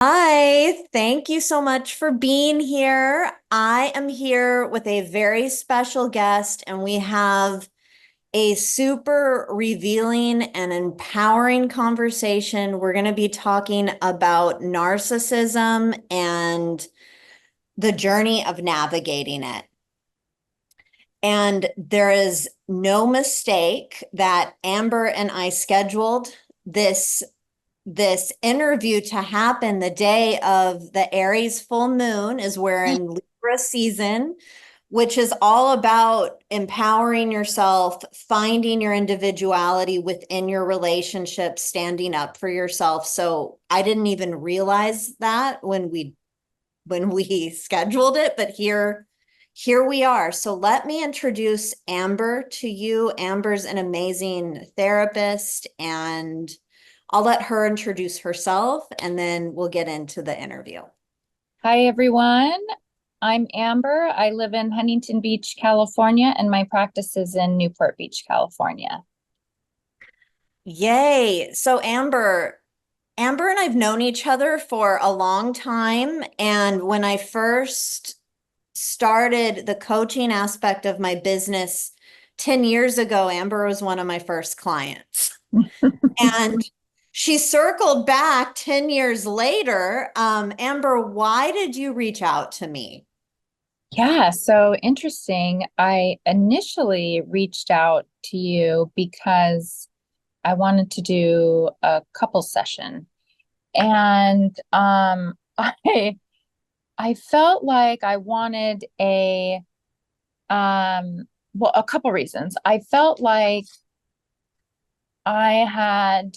Hi, thank you so much for being here. I am here with a very special guest, and we have a super revealing and empowering conversation. We're going to be talking about narcissism and the journey of navigating it. And there is no mistake that Amber and I scheduled this interview to happen the day of the Aries full moon, as we're in Libra season, which is all about empowering yourself, finding your individuality within your relationship, standing up for yourself. So I didn't even realize that when we scheduled it, but here we are. So let me introduce Amber to you. Amber's an amazing therapist, and I'll let her introduce herself and then we'll get into the interview. Hi, everyone. I'm Amber. I live in Huntington Beach, California, and my practice is in Newport Beach, California. Yay. So Amber and I've known each other for a long time. And when I first started the coaching aspect of my business 10 years ago, Amber was one of my first clients. And she circled back 10 years later. Amber, why did you reach out to me? Yeah, so interesting. I initially reached out to you because I wanted to do a couple session. And I felt like I wanted a couple reasons. I felt like I had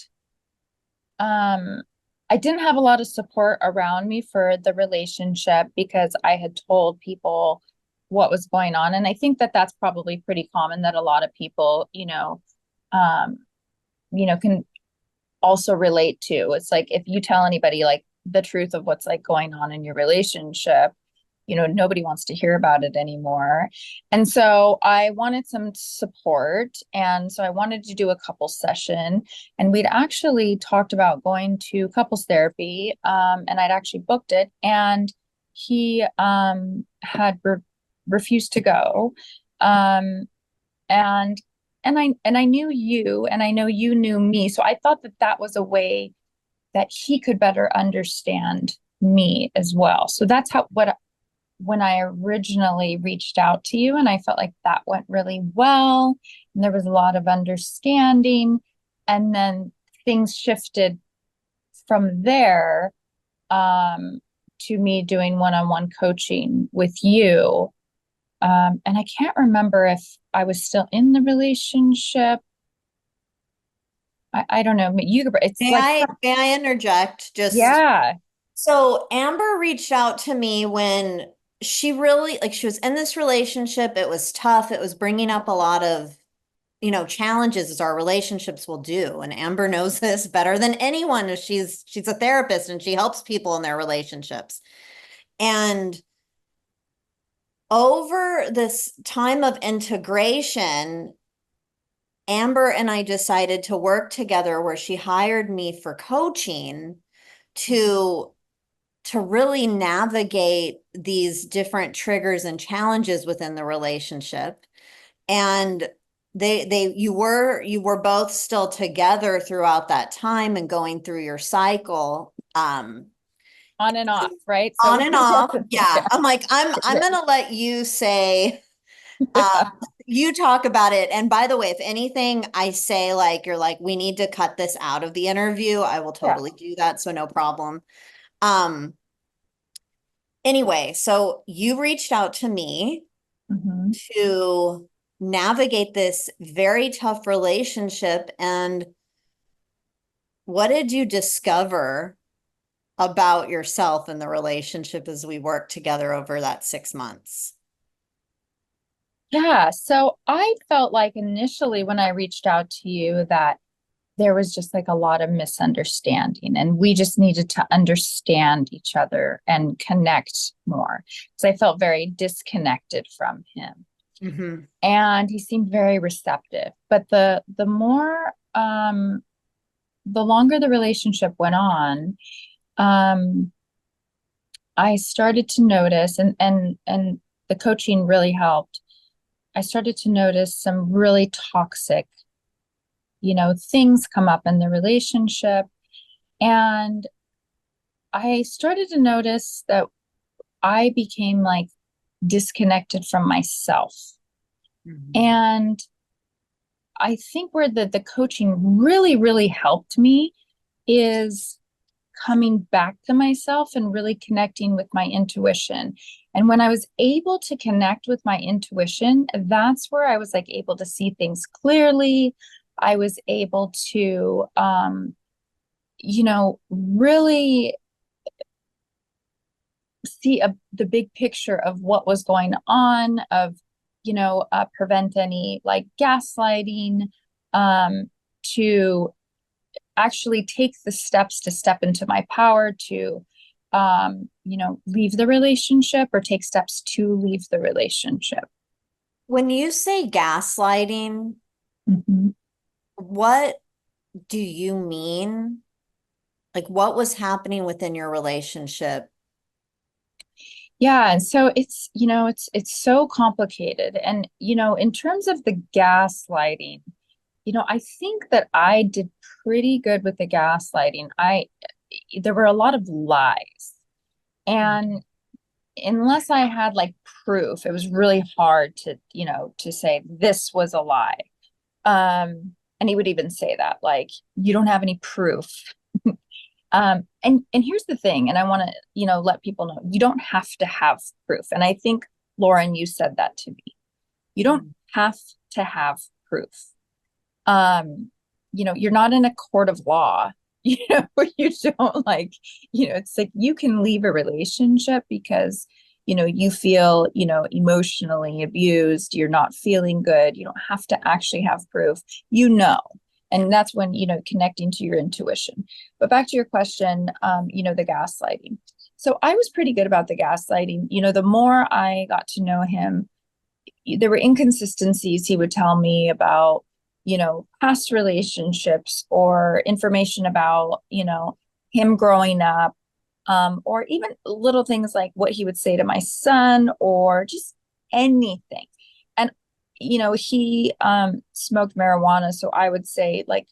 Um, I didn't have a lot of support around me for the relationship because I had told people what was going on. And I think that that's probably pretty common that a lot of people, um, can also relate to. It's like if you tell anybody like the truth of what's like going on in your relationship, nobody wants to hear about it anymore. And so I wanted some support. And so I wanted to do a couples session. And we'd actually talked about going to couples therapy. And I'd actually booked it. And he had refused to go. Um, and and I knew you, and I know you knew me. So I thought that that was a way that he could better understand me as well. So that's how what when I originally reached out to you, and I felt like that went really well, and there was a lot of understanding, and then things shifted from there to me doing one-on-one coaching with you. And I can't remember if I was still in the relationship. I don't know. It's May like, I interject? Just yeah, so Amber reached out to me when she really like she was in this relationship. It was tough. It was bringing up a lot of, challenges as our relationships will do. And Amber knows this better than anyone. As she's a therapist and she helps people in their relationships. And over this time of integration, Amber and I decided to work together where she hired me for coaching to really navigate these different triggers and challenges within the relationship. And you were both still together throughout that time and going through your cycle. on and off, right? On So and off. yeah, Yeah. I'm like, I'm yeah, gonna let you say, uh, yeah, you talk about it. And by the way, if anything I say, like, you're like, we need to cut this out of the interview, I will yeah. totally do that. So no problem. Um, anyway, so you reached out to me Mhm. to navigate this very tough relationship. And what did you discover about yourself in the relationship as we worked together over that 6 months? Yeah, so I felt like initially when I reached out to you that there was just like a lot of misunderstanding, and we just needed to understand each other and connect more. Because I felt very disconnected from him. Hmm. And he seemed very receptive. But the longer the relationship went on, um, I started to notice, and the coaching really helped. I started to notice some really toxic, things come up in the relationship. And I started to notice that I became like disconnected from myself. Mhm. And I think where the coaching really, really helped me is coming back to myself and really connecting with my intuition. And when I was able to connect with my intuition, that's where I was like able to see things clearly. I was able to, really see the big picture of what was going on, of, prevent any like gaslighting, to actually take the steps to step into my power to leave the relationship or take steps to leave the relationship. When you say gaslighting, Mhm. what do you mean? Like, what was happening within your relationship? Yeah, and so it's so complicated. And in terms of the gaslighting, I think that I did pretty good with the gaslighting. I There were a lot of lies. And unless I had like proof, it was really hard to say this was a lie. And he would even say that, like, you don't have any proof. And here's the thing, and I want to, let people know you don't have to have proof. And I think, Lauren, you said that to me. You don't Mhm. have to have proof. You're not in a court of law, where you don't like, it's like you can leave a relationship because, you feel, emotionally abused, you're not feeling good. You don't have to actually have proof, and that's when, connecting to your intuition. But back to your question, the gaslighting. So I was pretty good about the gaslighting. The more I got to know him, there were inconsistencies he would tell me about, past relationships or information about, him growing up, or even little things like what he would say to my son or just anything. And, he smoked marijuana. So I would say, like,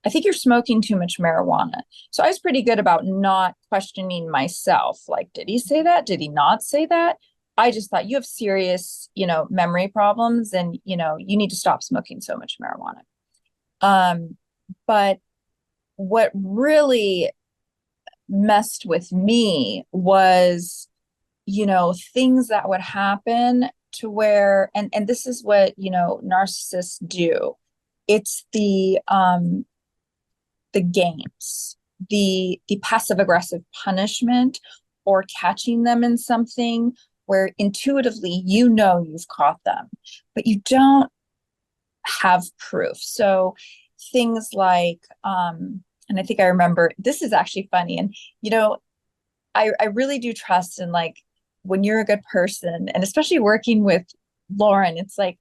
I think you're smoking too much marijuana. So I was pretty good about not questioning myself. Like, did he say that? Did he not say that? I just thought you have serious, memory problems and, you need to stop smoking so much marijuana. But what really messed with me was, things that would happen to where, and this is what, narcissists do. It's the games, the passive aggressive punishment, or catching them in something where intuitively you've caught them, but you don't have proof. So things like, and I think I remember this is actually funny, and I really do trust in, like, when you're a good person, and especially working with Lauren, it's like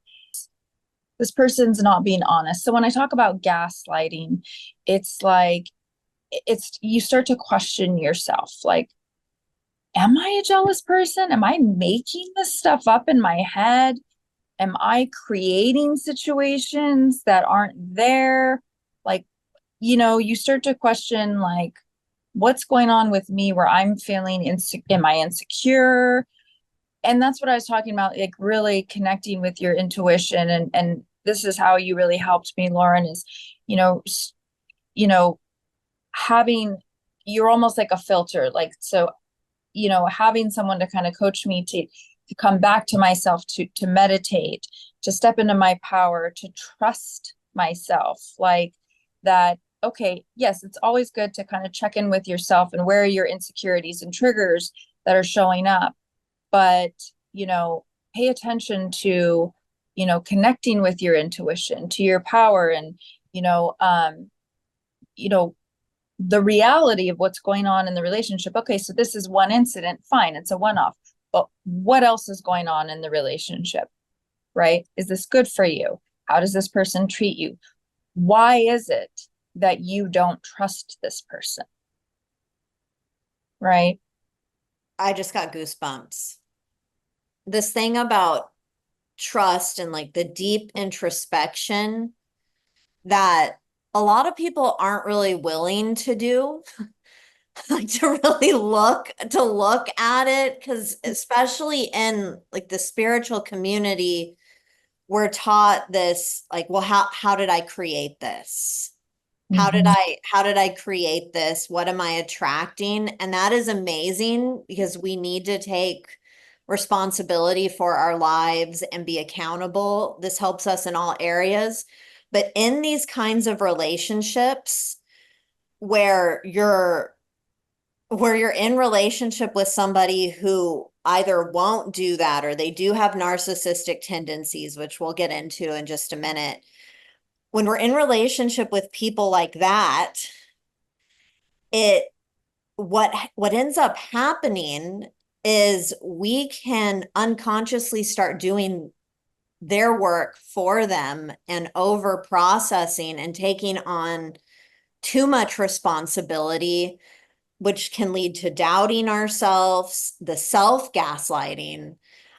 this person's not being honest. So when I talk about gaslighting, it's like it's you start to question yourself, like, am I a jealous person? Am I making this stuff up in my head? Am I creating situations that aren't there? Like, you start to question, like, what's going on with me where I'm feeling am I insecure? And that's what I was talking about, like really connecting with your intuition. And this is how you really helped me, Lauren, is, you know, you know, having you're almost like a filter. Like, so, having someone to kind of coach me to come back to myself, to meditate, to step into my power, to trust myself, like that. Okay, yes, it's always good to kind of check in with yourself and where are your insecurities and triggers that are showing up, but, pay attention to, connecting with your intuition, to your power, and, you know um you know the reality of what's going on in the relationship. Okay, so this is one incident, fine, it's a one-off, but what else is going on in the relationship, right? Is this good for you? How does this person treat you? Why is it that you don't trust this person? right? I just got goosebumps. This thing about trust and like the deep introspection that a lot of people aren't really willing to do, like to really look at it, because especially in like the spiritual community, we're taught this like, well, how did I create this? Mhm. How did I create this? What am I attracting? And that is amazing because we need to take responsibility for our lives and be accountable. This helps us in all areas. But in these kinds of relationships where you're in relationship with somebody who either won't do that or they do have narcissistic tendencies, which we'll get into in just a minute. When we're in relationship with people like that, it what ends up happening is we can unconsciously start doing their work for them and over processing and taking on too much responsibility, which can lead to doubting ourselves, the self gaslighting.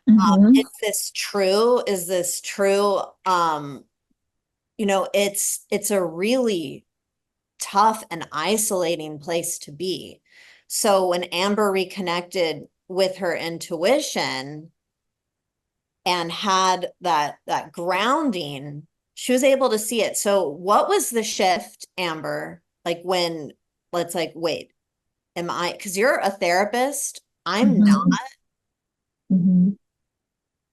Mhm. Is this true? Is this true? It's a really tough and isolating place to be. So when Amber reconnected with her intuition and had that grounding, she was able to see it. So what was the shift, Amber? Like when let's like, wait, am I, because you're a therapist, I'm not. Mhm. Mhm.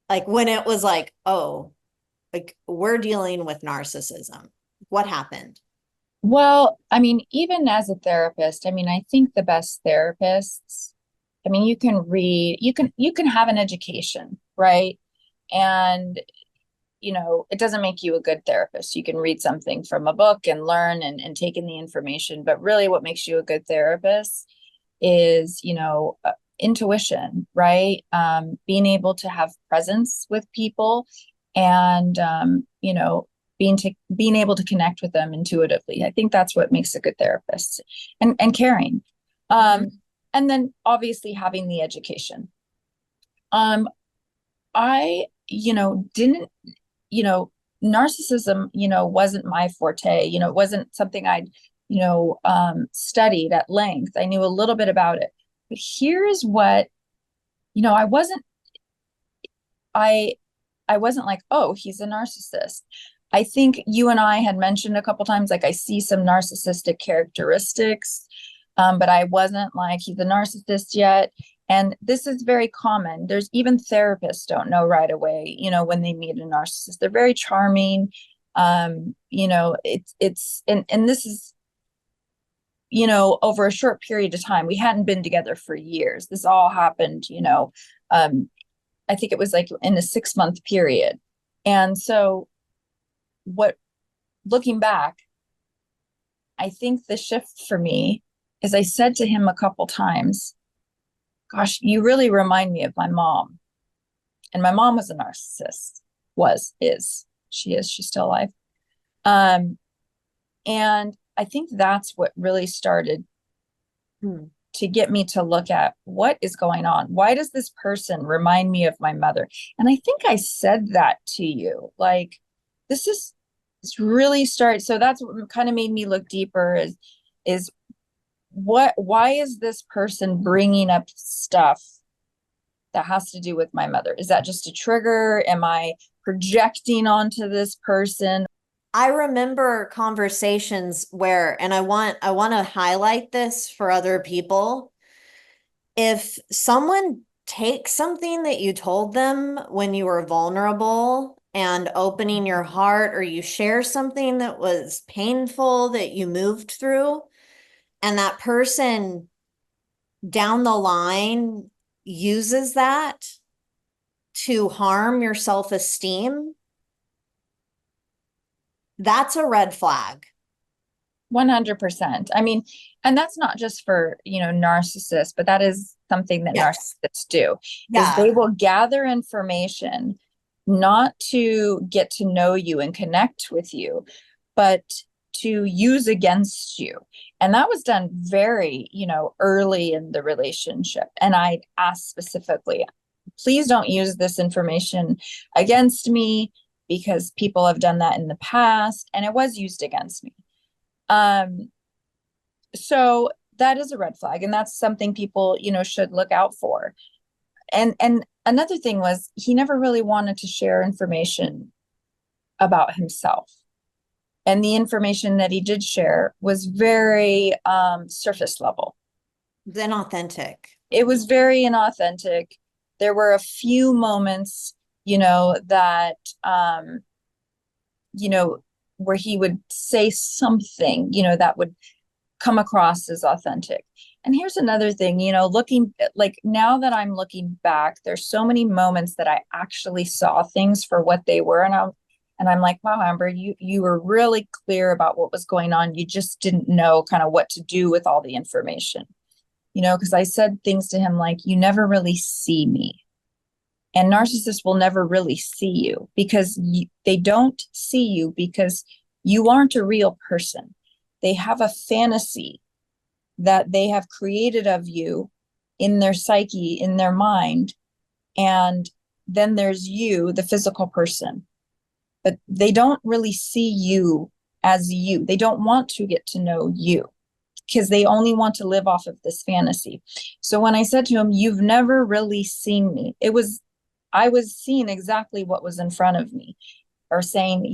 Like when it was like, oh, like we're dealing with narcissism. What happened? Well, I mean, even as a therapist, I mean, I think the best therapists, I mean, you can read, you can have an education, right? And it doesn't make you a good therapist. You can read something from a book and learn and take in the information, but really what makes you a good therapist is, intuition, right? Being able to have presence with people and, being able to connect with them intuitively. I think that's what makes a good therapist and caring. Mhm. Um, and then obviously having the education. Um, I, didn't, you know, narcissism, wasn't my forte. It wasn't something I'd, studied at length. I knew a little bit about it. But here's what, I wasn't, I, I wasn't like, oh, he's a narcissist. I think you and I had mentioned a couple times, like I see some narcissistic characteristics, but I wasn't like he's a narcissist yet. And this is very common. There's even therapists don't know right away, when they meet a narcissist. They're very charming. And this is, over a short period of time. We hadn't been together for years. This all happened, um, I think it was like in a 6 month period. And so what looking back, I think the shift for me is I said to him a couple times, gosh, you really remind me of my mom. And my mom was a narcissist, she's still alive. Um, and I think that's what really started Hmm. to get me to look at what is going on. Why does this person remind me of my mother? And I think I said that to you. Like, this is this really started. So that's what kind of made me look deeper is why is this person bringing up stuff that has to do with my mother? Is that just a trigger? Am I projecting onto this person? I remember conversations where, and I want to highlight this for other people. If someone takes something that you told them when you were vulnerable and opening your heart, or you share something that was painful that you moved through, and that person down the line uses that to harm your self-esteem, that's a red flag. 100%. I mean, and that's not just for, narcissists, but that is something that Yes. narcissists do, is Yeah. they will gather information not to get to know you and connect with you, but to use against you. And that was done very, early in the relationship. And I asked specifically, please don't use this information against me because people have done that in the past and it was used against me. Um, so that is a red flag, and that's something people, should look out for. And another thing was he never really wanted to share information about himself. And the information that he did share was very surface level. Then authentic. It was very inauthentic. There were a few moments, that, where he would say something, that would come across as authentic. And here's another thing, looking like now that I'm looking back, there's so many moments that I actually saw things for what they were. And I'm like, wow, Amber, you were really clear about what was going on. You just didn't know kind of what to do with all the information, because I said things to him like, you never really see me. And narcissists will never really see you because they don't see you because you aren't a real person. They have a fantasy that they have created of you in their psyche, in their mind. And then there's you, the physical person. But they don't really see you as you. They don't want to get to know you because they only want to live off of this fantasy. So when I said to him, you've never really seen me, I was seeing exactly what was in front of me, or saying,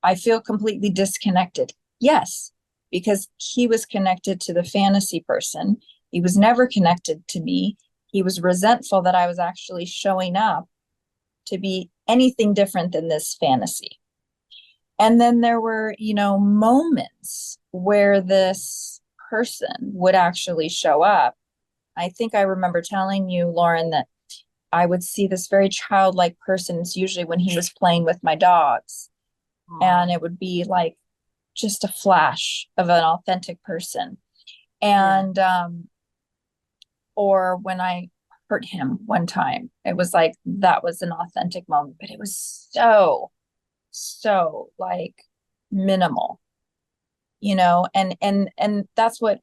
I feel completely disconnected. Yes, because he was connected to the fantasy person. He was never connected to me. He was resentful that I was actually showing up to be anything different than this fantasy. And then there were, moments where this person would actually show up. I think I remember telling you, Lauren, that I would see this very childlike person. It's usually when he was playing with my dogs. And it would be like just a flash of an authentic person. And, or when I hurt him one time, it was like, that was an authentic moment, but it was so like minimal, and that's what,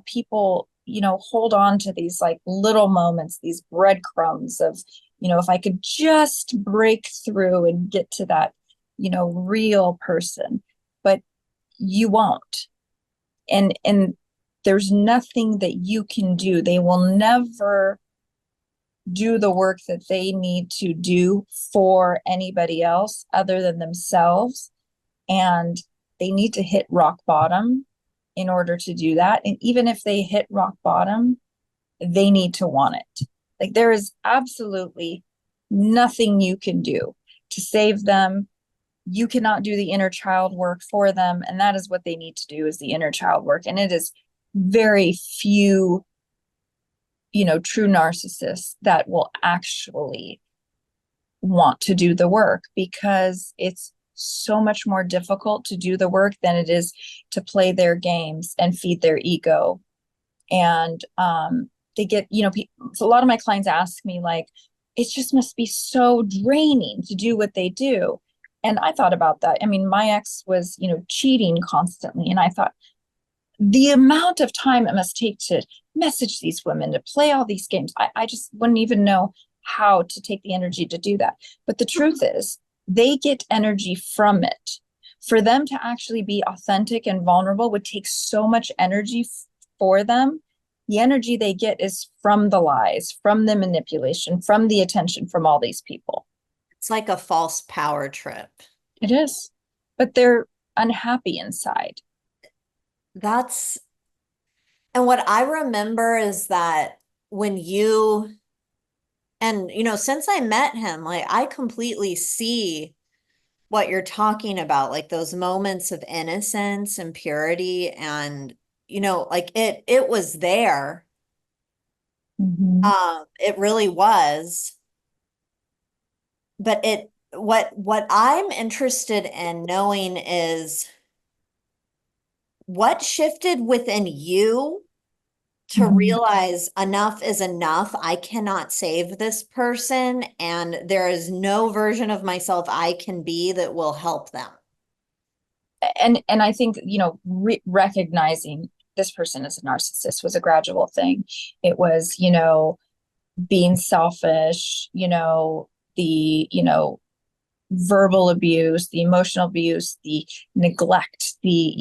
people, hold on to these like little moments, these breadcrumbs of, if I could just break through and get to that, real person, but you won't. And there's nothing that you can do. They will never do the work that they need to do for anybody else other than themselves. And they need to hit rock bottom in order to do that. And even if they hit rock bottom, they need to want it. Like there is absolutely nothing you can do to save them. You cannot do the inner child work for them. And that is what they need to do, is the inner child work. And it is very few, true narcissists that will actually want to do the work, because it's so much more difficult to do the work than it is to play their games and feed their ego. And they get, so a lot of my clients ask me like, it just must be so draining to do what they do. And I thought about that. I mean, my ex was, cheating constantly. And I thought, the amount of time it must take to message these women, to play all these games, I just wouldn't even know how to take the energy to do that. But the truth is, they get energy from it. For them to actually be authentic and vulnerable would take so much energy for them. The energy they get is from the lies, from the manipulation, from the attention from all these people. It's like a false power trip. It is. But they're unhappy inside. And what I remember is that when since I met him, like I completely see what you're talking about, like those moments of innocence and purity, and like it was there. Mm-hmm. It really was. But what I'm interested in knowing is what shifted within you to realize enough is enough. I cannot save this person, and there is no version of myself I can be that will help them. and I think, recognizing this person as a narcissist was a gradual thing. It was, being selfish, the verbal abuse, the emotional abuse, the neglect, the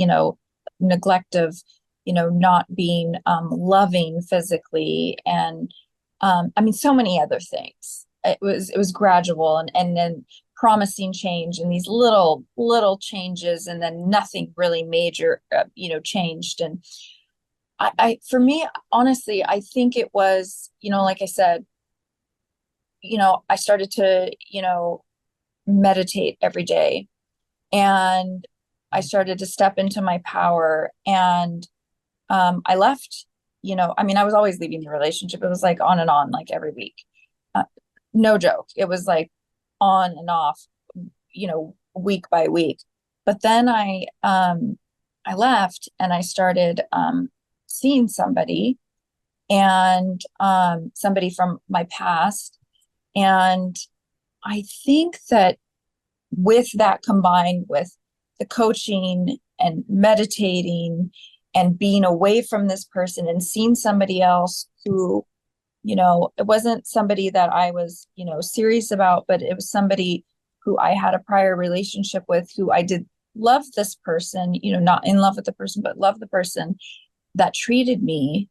neglect of, not being loving physically, and I mean, so many other things. It was gradual, and then promising change, and these little changes, and then nothing really major, changed. And for me, honestly, I think it was, like I said, I started to, meditate every day, and I started to step into my power, and I left, I mean, I was always leaving the relationship. It was like on and on, like every week. Uh, no joke. It was like on and off, week by week. But then I left, and I started seeing somebody, and somebody from my past. And I think that with that, combined with the coaching and meditating and being away from this person and seeing somebody else who, it wasn't somebody that I was, serious about, but it was somebody who I had a prior relationship with, who I did love this person, not in love with the person, but love the person that treated me,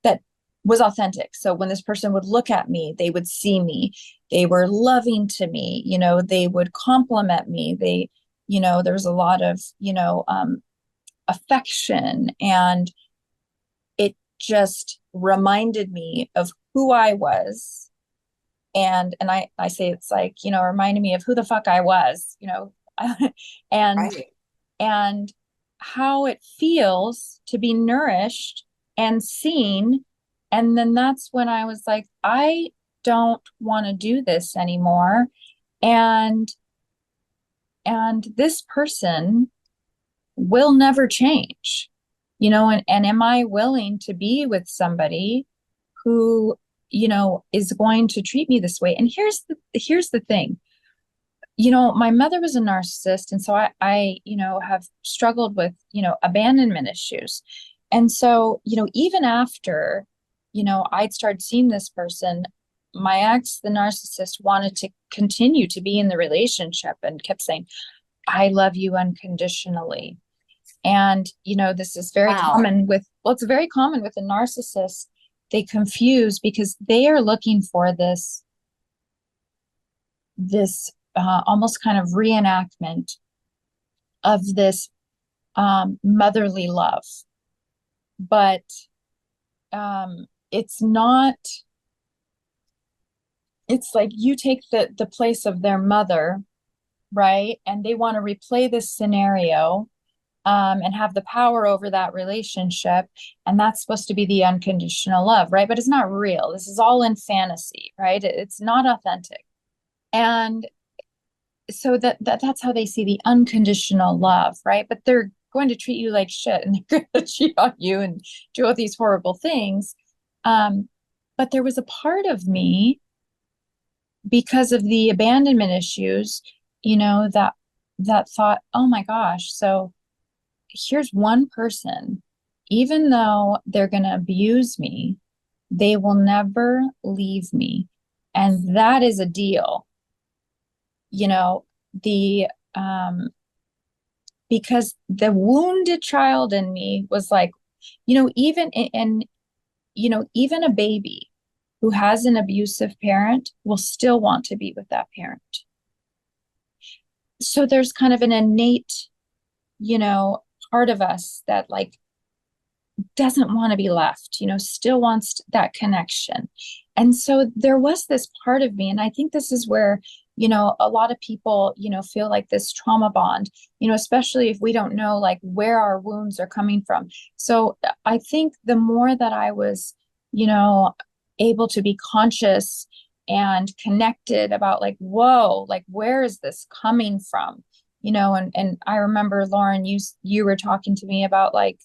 that was authentic. So when this person would look at me, they would see me, they were loving to me, they would compliment me. There was a lot of, affection, and it just reminded me of who I was. And I say it's like, reminded me of who the fuck I was, and Right. and how it feels to be nourished and seen. And then that's when I was like, I don't want to do this anymore. And this person will never change, and am I willing to be with somebody who, is going to treat me this way? And here's the thing. My mother was a narcissist, and so I have struggled with, abandonment issues. And so, even after, I'd started seeing this person, my ex, the narcissist, wanted to continue to be in the relationship and kept saying, I love you unconditionally. And, this is very Wow. common with, well, it's very common with a narcissist. They confuse because they are looking for this almost kind of reenactment of this motherly love. But it's not, it's like you take the place of their mother, right? And they want to replay this scenario, and have the power over that relationship. And that's supposed to be the unconditional love, right? But it's not real. This is all in fantasy, right? It's not authentic. And so that's how they see the unconditional love, right? But they're going to treat you like shit, and they're going to cheat on you and do all these horrible things. Um, but there was a part of me, because of the abandonment issues, that thought, oh my gosh, so here's one person, even though they're going to abuse me, they will never leave me. And that is a deal. You know, the because the wounded child in me was like, even even a baby who has an abusive parent will still want to be with that parent. So there's kind of an innate, part of us that like doesn't want to be left, still wants that connection. And so there was this part of me, and I think this is where, a lot of people, feel like this trauma bond, especially if we don't know like where our wounds are coming from. So I think the more that I was, able to be conscious and connected about like, whoa, like where is this coming from? And I remember, Lauren, you were talking to me about like,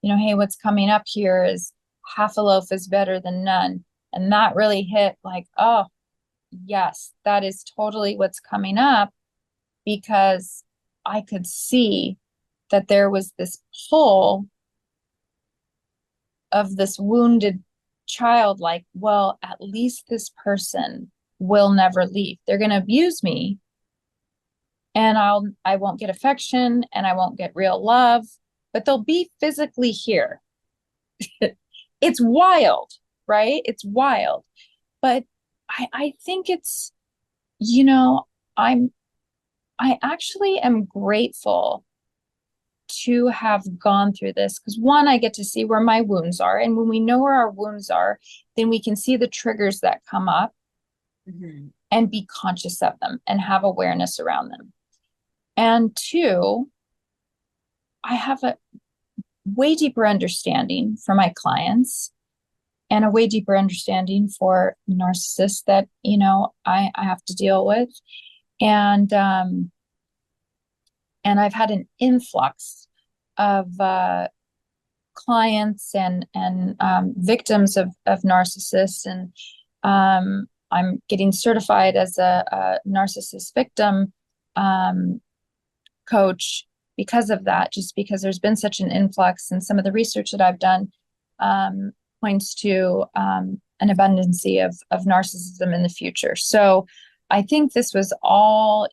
hey, what's coming up here is half a loaf is better than none. And that really hit like, oh, yes, that is totally what's coming up, because I could see that there was this pull of this wounded child, like, well, at least this person will never leave. They're going to abuse me, and I won't get affection and I won't get real love, but they'll be physically here. It's wild, right? It's wild. But I think it's, you know, I actually am grateful to have gone through this because one, I get to see where my wounds are. And when we know where our wounds are, then we can see the triggers that come up and be conscious of them and have awareness around them. And two, I have a way deeper understanding for my clients and a way deeper understanding for narcissists that, I have to deal with. And I've had an influx of clients and victims of narcissists, and I'm getting certified as a narcissist victim coach because of that. Just because there's been such an influx, and some of the research that I've done points to an abundance of narcissism in the future. So I think this was all,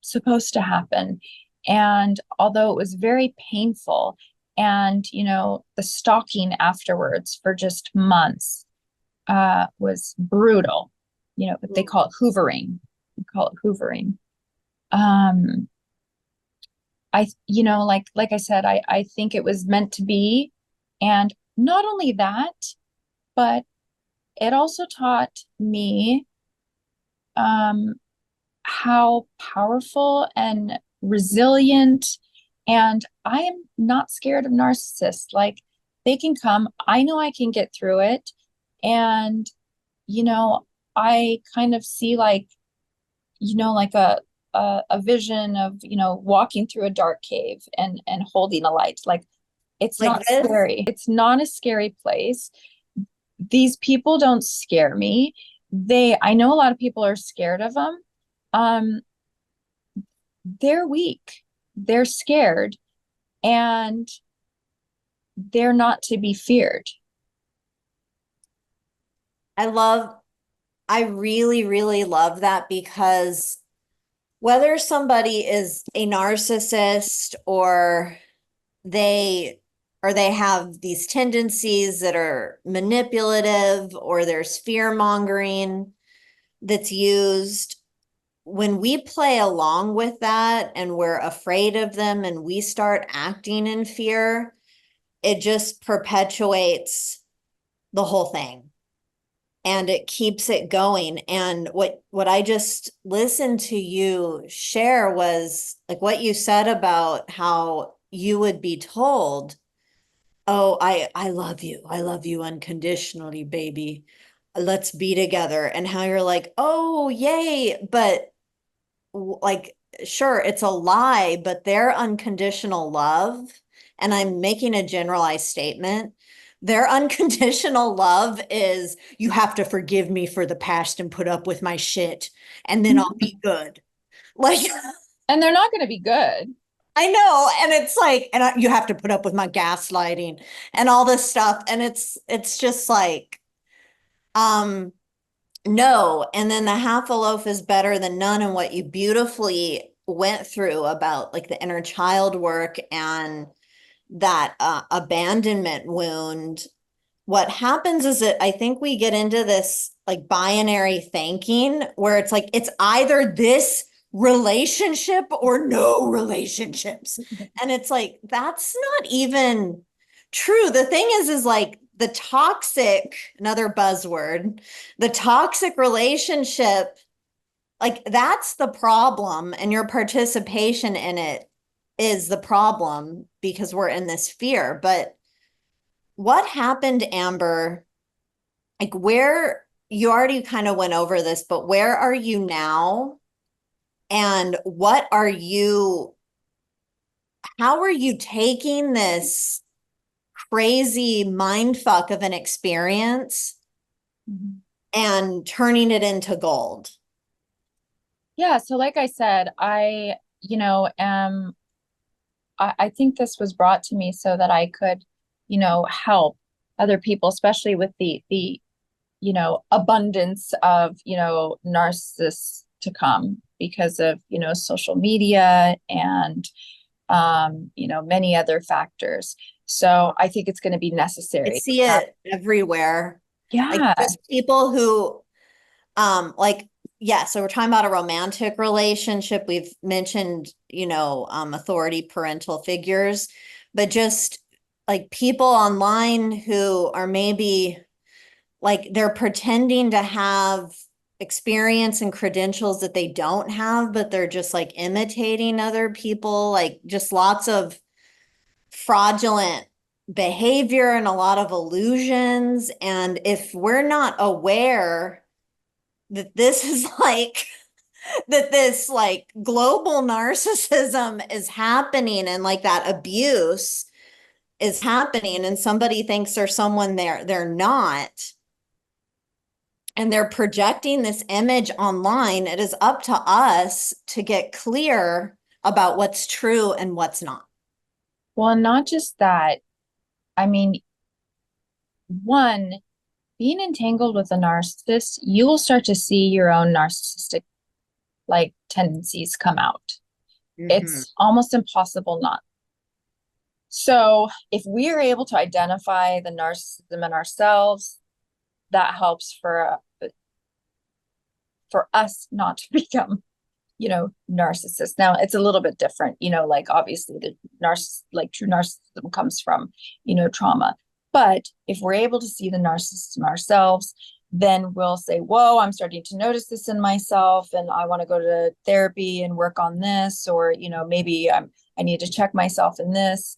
supposed to happen. And although it was very painful, and the stalking afterwards for just months was brutal, but they call it hoovering. We call it hoovering. Like I said, I think it was meant to be. And not only that, but it also taught me how powerful and resilient, and I am not scared of narcissists. Like, they can come, I know I can get through it. And I kind of see like a vision of walking through a dark cave and holding a light. Like, it's Like not this? scary. It's not a scary place. These people don't scare me. I know a lot of people are scared of them. They're weak, they're scared, and they're not to be feared. I really, really love that, because whether somebody is a narcissist they or they have these tendencies that are manipulative, or there's fear mongering that's used, when we play along with that and we're afraid of them and we start acting in fear, it just perpetuates the whole thing and it keeps it going. And what I just listened to you share was like what you said about how you would be told, "Oh, I love you. I love you unconditionally, baby. Let's be together." And how you're like, "Oh, yay." But like, sure, it's a lie, but their unconditional love, and I'm making a generalized statement, their unconditional love is, "You have to forgive me for the past and put up with my shit, and then I'll be good." Like, And they're not going to be good. I know, and it's like, you have to put up with my gaslighting and all this stuff, and it's just like, um, no. And then the half a loaf is better than none. And what you beautifully went through about like the inner child work and that abandonment wound, what happens is that I think we get into this like binary thinking where it's like it's either this relationship or no relationships. And it's like that's not even true. The thing is like the toxic, another buzzword, the toxic relationship, like that's the problem, and your participation in it is the problem because we're in this fear. But what happened, Amber? Like, where you already kind of went over this, but where are you now? And how are you taking this crazy mind fuck of an experience Mhm. and turning it into gold? Yeah, so like I said, I think this was brought to me so that I could, help other people, especially with the abundance of, narcissists to come because of, social media and, many other factors. So I think it's going to be I necessary to see have, it everywhere. Like yeah, just people who like, yeah, so we're talking about a romantic relationship. We've mentioned, authority parental figures, but just like people online who are maybe like they're pretending to have experience and credentials that they don't have, but they're just like imitating other people, like just lots of fraudulent behavior and a lot of illusions. And if we're not aware that this is like that this like global narcissism is happening and like that abuse is happening and somebody thinks there's someone there they're not, and they're projecting this image online, it is up to us to get clear about what's true and what's not. well, not just that. I mean, one, being entangled with a narcissist, you will start to see your own narcissistic like tendencies come out. Mm-hmm. It's almost impossible not. So if we are able to identify the narcissism in ourselves, that helps for us not to become, narcissists. Now it's a little bit different, like obviously the like true narcissism comes from, trauma. But if we're able to see the narcissist in ourselves, then we'll say, whoa, I'm starting to notice this in myself and I want to go to therapy and work on this, or, maybe I need to check myself in this.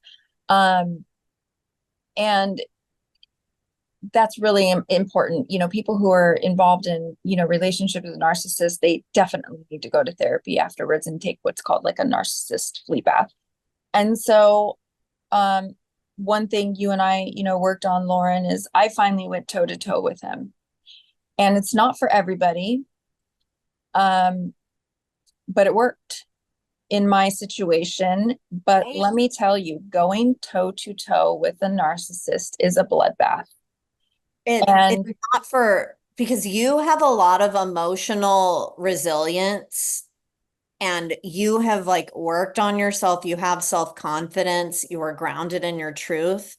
Um, and that's really important. People who are involved in, relationships with narcissists, they definitely need to go to therapy afterwards and take what's called like a narcissist flea bath. And so, um, one thing you and I, worked on, Lauren, is I finally went toe to toe with him. And it's not for everybody, um, but it worked in my situation. But Right. let me tell you, going toe to toe with a narcissist is a bloodbath. It's And not for because you have a lot of emotional resilience and you have like worked on yourself, you have self-confidence, you are grounded in your truth,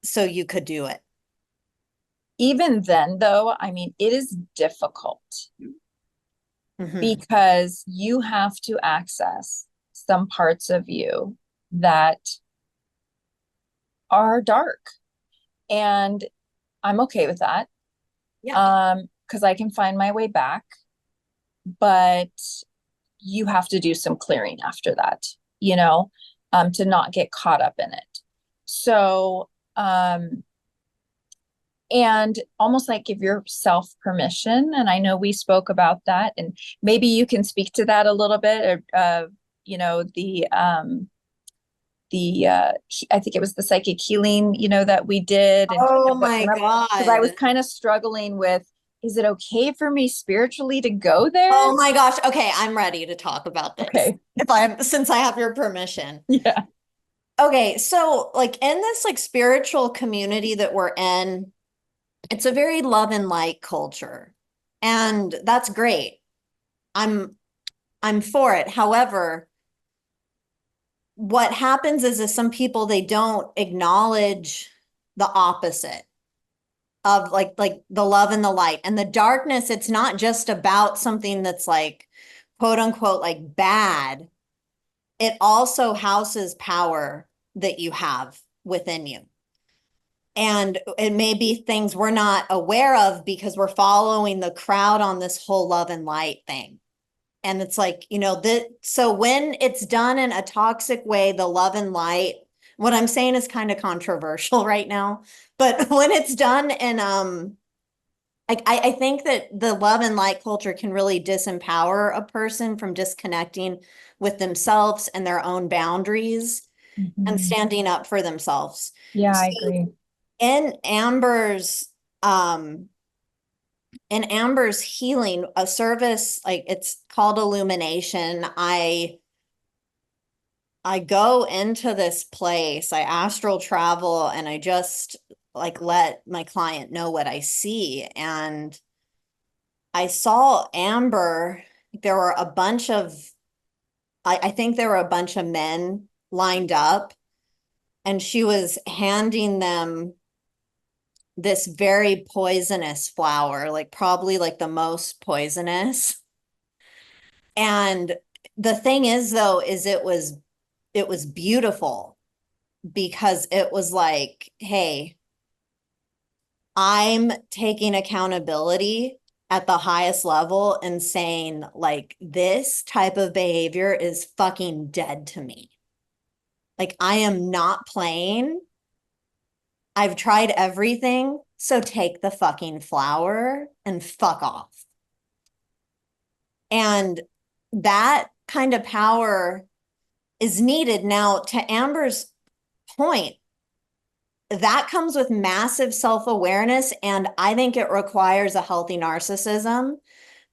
so you could do it. even then, though, I mean, it is difficult Hmm. because you have to access some parts of you that are dark. And I'm okay with that. Yeah. Because I can find my way back, but you have to do some clearing after that, to not get caught up in it. So, and almost like give yourself permission. And I know we spoke about that, and maybe you can speak to that a little bit of, the I think it was the psychic healing, that we did, and kind Oh of what my came up, because I was God. kind of struggling with, is it okay for me spiritually to go there? Oh my gosh. Okay, I'm ready to talk about this. Okay. If I'm since I have your permission. Yeah. Okay, so like in this like spiritual community that we're in, it's a very love and light culture. And that's great. I'm I'm for it. However, what happens is some people they don't acknowledge the opposite of like the love and the light and the darkness. It's not just about something that's like quote unquote like bad. It also houses power that you have within you. And it may be things we're not aware of because we're following the crowd on this whole love and light thing. And it's like, that so when it's done in a toxic way, the love and light, what I'm saying is kind of controversial right now, but when it's done in like I think that the love and light culture can really disempower a person from disconnecting with themselves and their own boundaries and Mhm. standing up for themselves. Yeah, So I agree. in Amber's um in Amber's healing, a service, like it's called illumination. I go into this place, I astral travel, and I just like let my client know what I see. And I saw Amber, there were a bunch of, I think there were a bunch of men lined up, and she was handing them this very poisonous flower, like probably like the most poisonous. And the thing is though, is it was beautiful because it was like, hey, I'm taking accountability at the highest level and saying like this type of behavior is fucking dead to me. Like I am not playing. I've tried everything, so take the fucking flower and fuck off. And that kind of power is needed. Now, to Amber's point, that comes with massive self-awareness, and I think it requires a healthy narcissism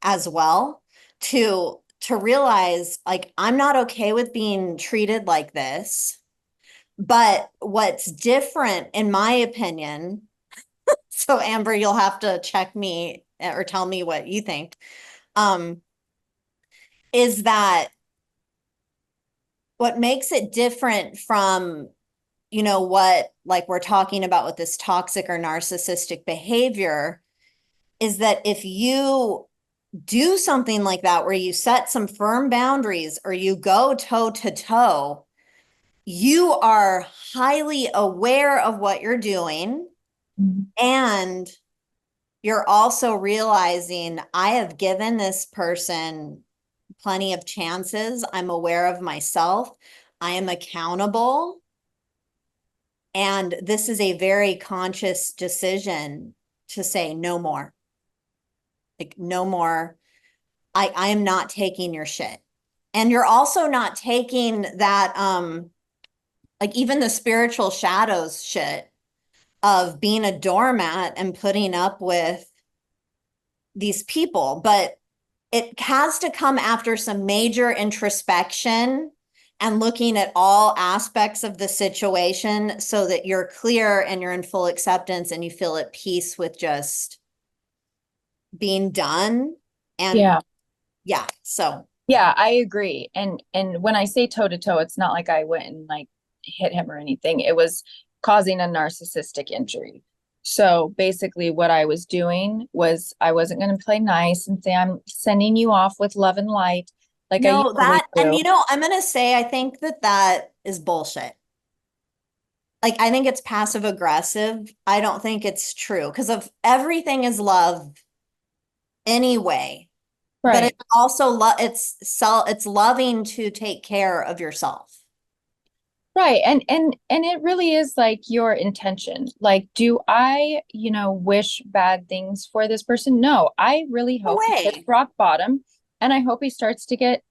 as well to realize like I'm not okay with being treated like this. But what's different, in my opinion, so Amber, you'll have to check me or tell me what you think, um, is that what makes it different from, what like we're talking about with this toxic or narcissistic behavior is that if you do something like that where you set some firm boundaries or you go toe to toe, you are highly aware of what you're doing, Mhm. and you're also realizing I have given this person plenty of chances. I'm aware of myself. I am accountable. And this is a very conscious decision to say no more. Like, no more. I am not taking your shit. And you're also not taking that, like even the spiritual shadows shit of being a doormat and putting up with these people. But it has to come after some major introspection and looking at all aspects of the situation so that you're clear and you're in full acceptance and you feel at peace with just being done. And Yeah. yeah, so Yeah, I agree. And when I say toe to toe, it's not like I went and like hit him or anything. It was causing a narcissistic injury. So basically what I was doing was I wasn't going to play nice and say I'm sending you off with love and light like I no, usually that, and do. I'm going to say, I think that that is bullshit. Like, I think it's passive aggressive. I don't think it's true because of everything is love anyway. But Right. it's also it's loving to take care of yourself. Right. And it really is like your intention. Like, do I, wish bad things for this person? No, I really No hope he hits way. rock bottom and I hope he starts to get,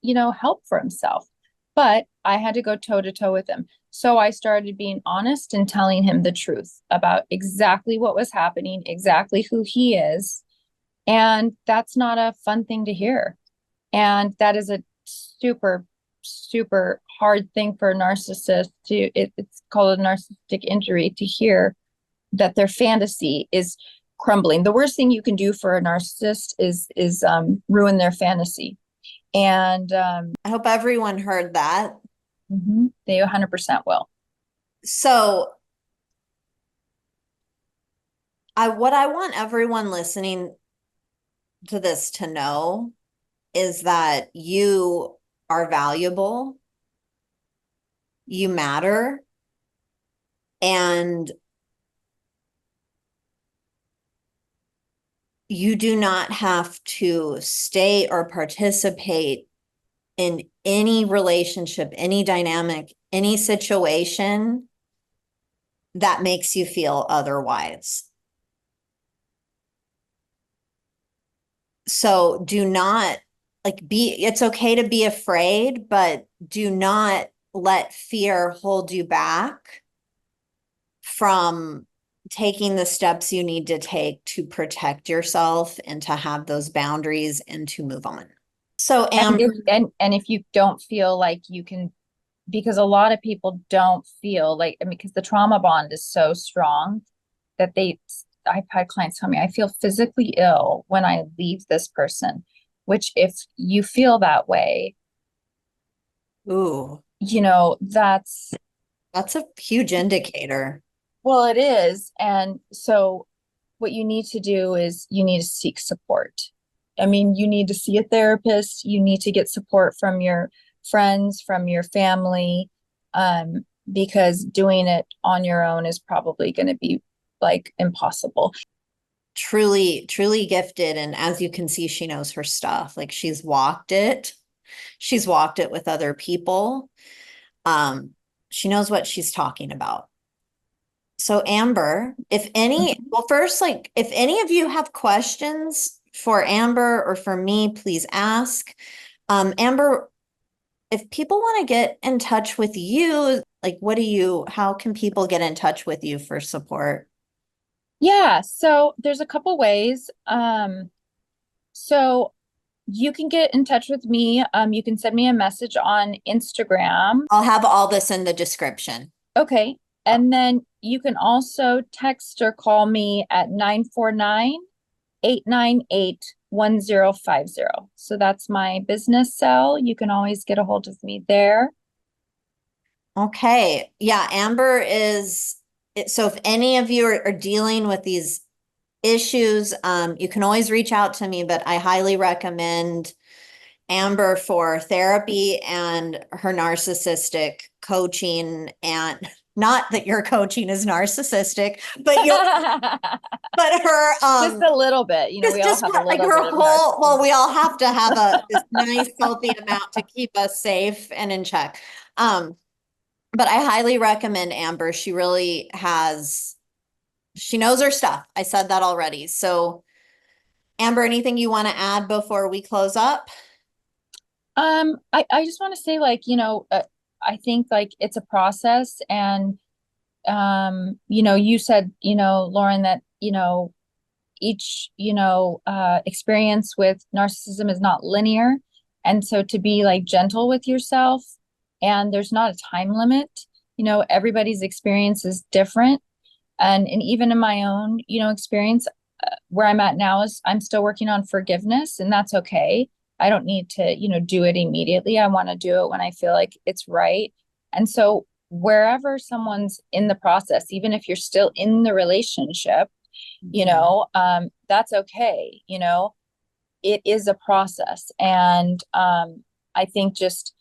help for himself. But I had to go toe to toe with him. So I started being honest and telling him the truth about exactly what was happening, exactly who he is. And that's not a fun thing to hear. And that is a super, super hard thing for a narcissist it's called a narcissistic injury to hear that their fantasy is crumbling. The worst thing you can do for a narcissist is ruin their fantasy. And I hope everyone heard that. they 100% will. So what I want everyone listening to this to know is that you are valuable, you matter, and you do not have to stay or participate in any relationship, any dynamic, any situation that makes you feel otherwise. So do not it's okay to be afraid, but do not let fear hold you back from taking the steps you need to take to protect yourself and to have those boundaries and to move on. So, And if you don't feel like you can, because a lot of people don't feel like, I mean, because the trauma bond is so strong that I've had clients tell me, I feel physically ill when I leave this person, which if you feel that way, ooh, that's, that's a huge indicator. well, it is. And so what you need to do is you need to seek support. I mean, you need to see a therapist, you need to get support from your friends, from your family, because doing it on your own is probably going to be like impossible. Truly, truly gifted. And as you can see, she knows her stuff. Like she's walked it. She's walked it with other people. Um, she knows what she's talking about. So Amber, well, first, like if any of you have questions for Amber or for me, please ask. Amber, if people want to get in touch with you, like how can people get in touch with you for support? Yeah, so there's a couple ways. So you can get in touch with me. You can send me a message on Instagram. I'll have all this in the description. Okay. And then you can also text or call me at 949-898-1050. So that's my business cell. You can always get a hold of me there. Okay. Yeah, Amber so if any of you are dealing with these issues, you can always reach out to me, but I highly recommend Amber for therapy and her narcissistic coaching. And not that your coaching is narcissistic, but but her Just a little bit, we all just have a like little her bit of whole, narcissism. well, we all have to have this nice healthy amount to keep us safe and in check. But I highly recommend Amber. She knows her stuff. I said that already. So Amber, anything you want to add before we close up? I just want to say, like, I think like it's a process, and you said, Lauren, that, each, experience with narcissism is not linear. And so to be like gentle with yourself, and there's not a time limit, everybody's experience is different. And even in my own, experience, where I'm at now is I'm still working on forgiveness, and that's okay. I don't need to, do it immediately. I want to do it when I feel like it's right. And so wherever someone's in the process, even if you're still in the relationship, that's okay. It is a process. And I think just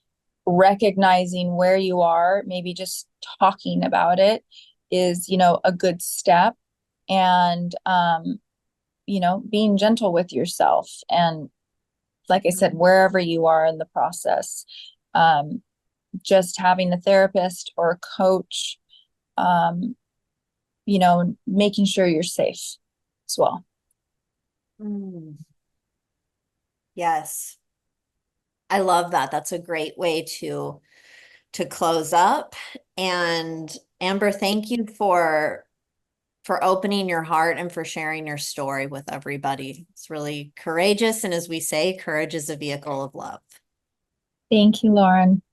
recognizing where you are, maybe just talking about it is, a good step. And, being gentle with yourself. And like I said, wherever you are in the process, just having a therapist or a coach, making sure you're safe as well. Mm. Yes. I love that. That's a great way to close up. And Amber, thank you for opening your heart and for sharing your story with everybody. It's really courageous. And as we say, courage is a vehicle of love. Thank you, Lauren.